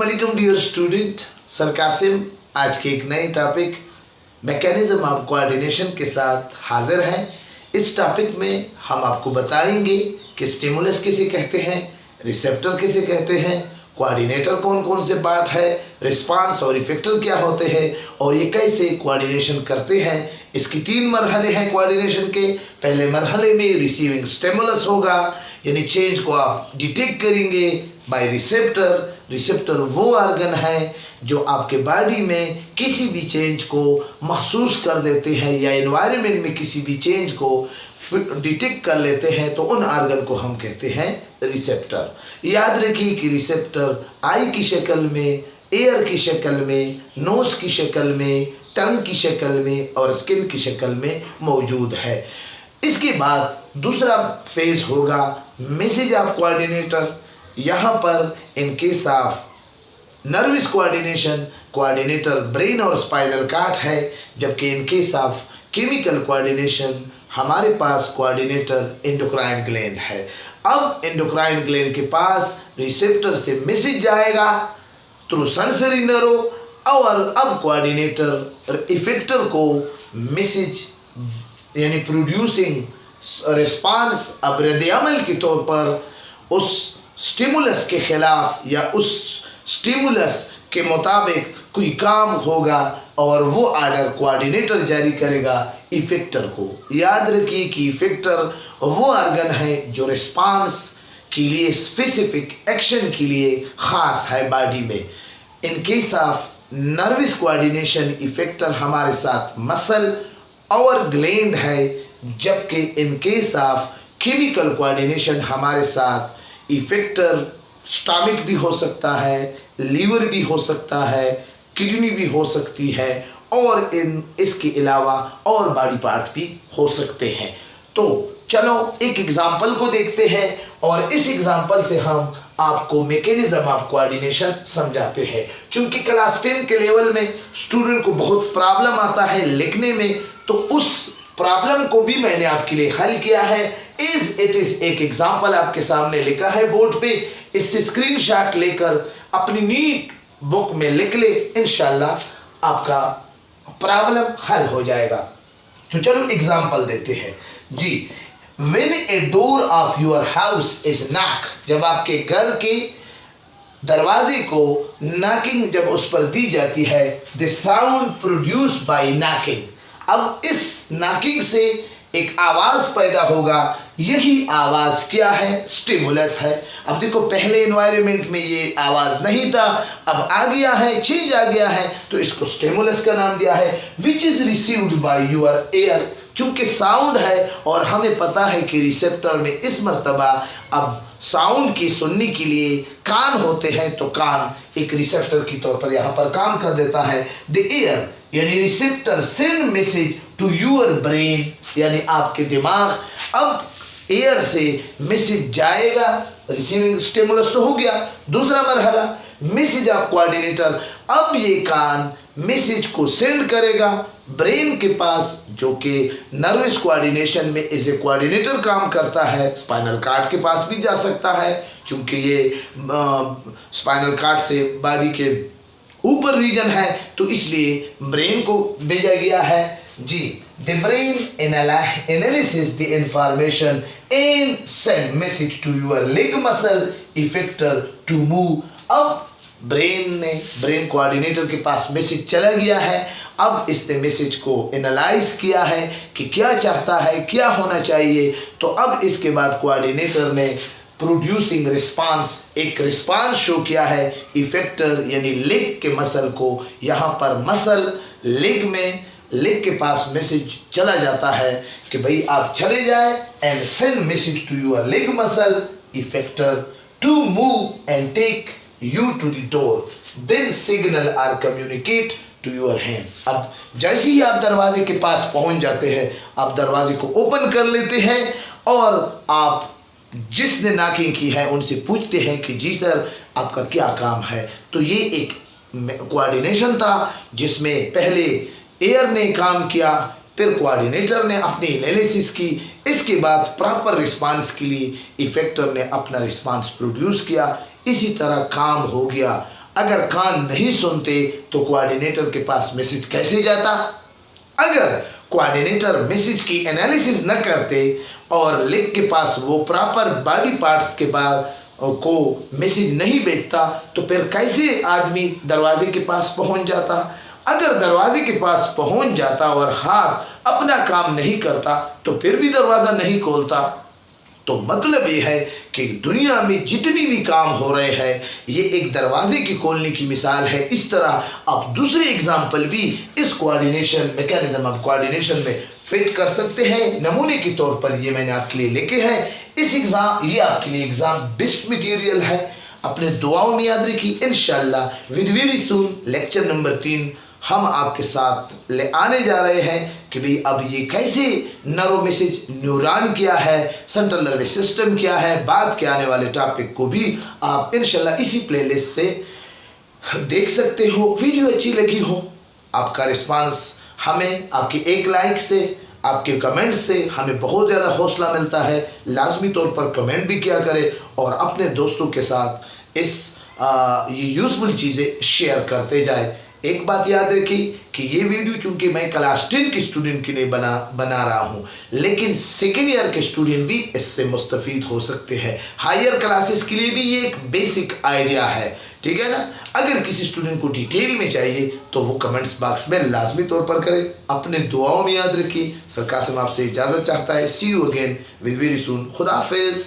अस्सलाम वालेकुम dear student, sir Qasim आज के एक नए टॉपिक मैकेनिज्म ऑफ कोऑर्डिनेशन के साथ हाजिर हैं। इस टॉपिक में हम आपको बताएंगे कि स्टिमुलस किसे कहते हैं, रिसेप्टर किसे कहते हैं, कोऑर्डिनेटर कौन कौन से पार्ट है, रिस्पांस और इफेक्टर क्या होते हैं और ये कैसे कोऑर्डिनेशन करते हैं। इसकी 3 मरहले हैं कोऑर्डिनेशन के। पहले मरहले में रिसीविंग स्टिमुलस होगा, यानी चेंज को आप डिटेक्ट करेंगे बाय रिसेप्टर। रिसेप्टर वो ऑर्गन है जो आपके बॉडी में किसी भी चेंज को महसूस कर देते हैं या एनवायरनमेंट में किसी भी चेंज को डिटेक्ट कर लेते हैं, तो उन ऑर्गन को हम कहते हैं रिसेप्टर। याद रखिए कि रिसेप्टर आई की शक्ल में, एयर की शक्ल में, नोज की शक्ल में, टंग की शक्ल में और स्किन की शक्ल में मौजूद है। इसके बाद दूसरा फेज होगा मैसेज ऑफ कोऑर्डिनेटर। यहाँ पर in case of nervous coordination, coordinator brain और स्पाइनल कॉर्ड है, जबकि in case of chemical coordination हमारे पास कोऑर्डिनेटर एंडोक्राइन ग्लैंड है। अब एंडोक्राइन ग्लैंड के पास रिसेप्टर से मैसेज जाएगा थ्रू सेंसरी नर्व और अब कोऑर्डिनेटर इफेक्टर को मैसेज यानी प्रोड्यूसिंग रिस्पांस अब रद्द-ए-अमल के तौर पर उस स्टिमुलस के खिलाफ या उस स्टिमुलस के मुताबिक कोई काम होगा और वो आर्डर कोऑर्डिनेटर जारी करेगा इफेक्टर को। याद रखिए कि इफेक्टर वो ऑर्गन है जो रिस्पांस के लिए, स्पेसिफिक एक्शन के लिए ख़ास है बॉडी में। In case of nervous coordination effector हमारे साथ मसल और ग्लैंड है, जबकि in case of chemical coordination हमारे साथ इफेक्टर स्टमक भी हो सकता है, लीवर भी हो सकता है, किडनी भी हो सकती है और इसके अलावा और बॉडी पार्ट भी हो सकते हैं। तो चलो एक एग्जांपल को देखते हैं और इस एग्जांपल से हम आपको मैकेनिज्म ऑफ कोऑर्डिनेशन समझाते हैं। चूंकि क्लास 10 के लेवल में स्टूडेंट को बहुत प्रॉब्लम आता है लिखने में, तो उस प्रॉब्लम को भी मैंने आपके लिए हल किया है। इज इट इज एक एग्जांपल आपके सामने लिखा है बोर्ड पे, इससे स्क्रीनशॉट लेकर अपनी नीट बुक में लिख ले, इंशाल्लाह आपका प्रॉब्लम हल हो जाएगा। तो चलो एग्जांपल देते हैं जी। When a door of your house is knock, जब आपके घर के दरवाजे को नॉकिंग जब उस पर दी जाती है, the sound produced by knocking. अब इस नॉकिंग से एक आवाज पैदा होगा, यही आवाज क्या है? स्टिमुलस है। अब देखो पहले एनवायरनमेंट में ये आवाज नहीं था, अब आ गया है, चेंज आ गया है, तो इसको स्टिमुलस का नाम दिया है। Which is received by your air, चूंकि साउंड है और हमें पता है कि रिसेप्टर में इस मर्तबा अब साउंड की सुनने के लिए कान होते हैं, तो कान एक रिसेप्टर की तौर पर यहाँ पर काम कर देता है। द एयर यानी receptor send message to your brain, यानी आपके दिमाग। अब एयर से मैसेज जाएगा, रिसीविंग स्टिमुलस तो हो गया। दूसरा मरहला मैसेज ऑफ कोऑर्डिनेटर, अब ये कान मैसेज को सेंड करेगा ब्रेन के पास, जो कि नर्वस कोऑर्डिनेशन में एज ए कोऑर्डिनेटर काम करता है। स्पाइनल कॉर्ड के पास भी जा सकता है, चूंकि ये स्पाइनल कॉर्ड से बॉडी के ऊपर रीजन है, तो इसलिए ब्रेन को भेजा गया है जी। The brain analysis the information and send message to your leg muscle effector to move. अब ब्रेन कोऑर्डिनेटर के पास मैसेज चला गया है, अब इसने मैसेज को एनालाइज किया है कि क्या चाहता है, क्या होना चाहिए। तो अब इसके बाद कोऑर्डिनेटर ने प्रोड्यूसिंग रिस्पांस, एक रिस्पांस शो किया है इफेक्टर यानी लेग के मसल को। यहाँ पर मसल लेग के पास मैसेज चला जाता है कि भाई आप चले जाए, and send message to your leg muscle effector to move and take you to the door, then signal are communicate to your hand. अब जैसे ही आप दरवाजे के पास पहुंच जाते हैं, आप दरवाजे को ओपन कर लेते हैं और आप जिसने नॉकिंग की है उनसे पूछते हैं कि जी सर आपका क्या काम है। तो ये एक कोऑर्डिनेशन था जिसमें पहले एयर ने काम किया, फिर कोऑर्डिनेटर ने अपनी एनालिसिस की, इसके बाद प्रॉपर रिस्पांस के लिए इफेक्टर ने अपना रिस्पांस प्रोड्यूस किया। इसी तरह काम हो गया। अगर कान नहीं सुनते तो कोऑर्डिनेटर के पास मैसेज कैसे जाता? अगर कोऑर्डिनेटर मैसेज की एनालिसिस न करते और लिख के पास वो प्रॉपर बॉडी पार्ट्स के बाद को मैसेज नहीं भेजता तो फिर कैसे आदमी दरवाजे के पास पहुंच जाता? अगर दरवाजे के पास पहुंच जाता और हाथ अपना काम नहीं करता तो फिर भी दरवाज़ा नहीं खोलता। तो मतलब ये है कि दुनिया में जितनी भी काम हो रहे हैं ये एक दरवाजे की खोलने की मिसाल है। इस तरह आप दूसरे एग्जाम्पल भी इस कोऑर्डिनेशन मैकेनिज्म ऑफ कोऑर्डिनेशन में फिट कर सकते हैं। नमूने के तौर पर ये मैंने आपके लिए लिखे हैं। ये आपके लिए एग्जाम बेस्ट मटेरियल है। अपने दुआओं में याद रखिए। इंशाल्लाह with very soon lecture number 3 हम आपके साथ ले आने जा रहे हैं कि भाई अब ये कैसे नर्व मैसेज न्यूरॉन क्या है, सेंट्रल नर्वस सिस्टम क्या है। बाद के आने वाले टॉपिक को भी आप इंशाल्लाह इसी प्लेलिस्ट से देख सकते हो। वीडियो अच्छी लगी हो, आपका रिस्पांस हमें आपके एक लाइक से, आपके कमेंट से हमें बहुत ज़्यादा हौसला मिलता है। लाजमी तौर पर कमेंट भी किया करें और अपने दोस्तों के साथ ये यूज़फुल चीज़ें शेयर करते जाए। एक बात याद रखिए कि ये वीडियो चूंकि मैं क्लास 10 के स्टूडेंट के लिए बना रहा हूँ, लेकिन सेकेंड ईयर के स्टूडेंट भी इससे मुस्तफ़ीद हो सकते हैं। हायर क्लासेस के लिए भी ये एक बेसिक आइडिया है, ठीक है ना। अगर किसी स्टूडेंट को डिटेल में चाहिए तो वो कमेंट्स बॉक्स में लाजमी तौर पर करें। अपने दुआओं में याद रखिए। सर कासिम आपसे इजाज़त चाहता है। See you again with very soon. खुदा हाफिज़।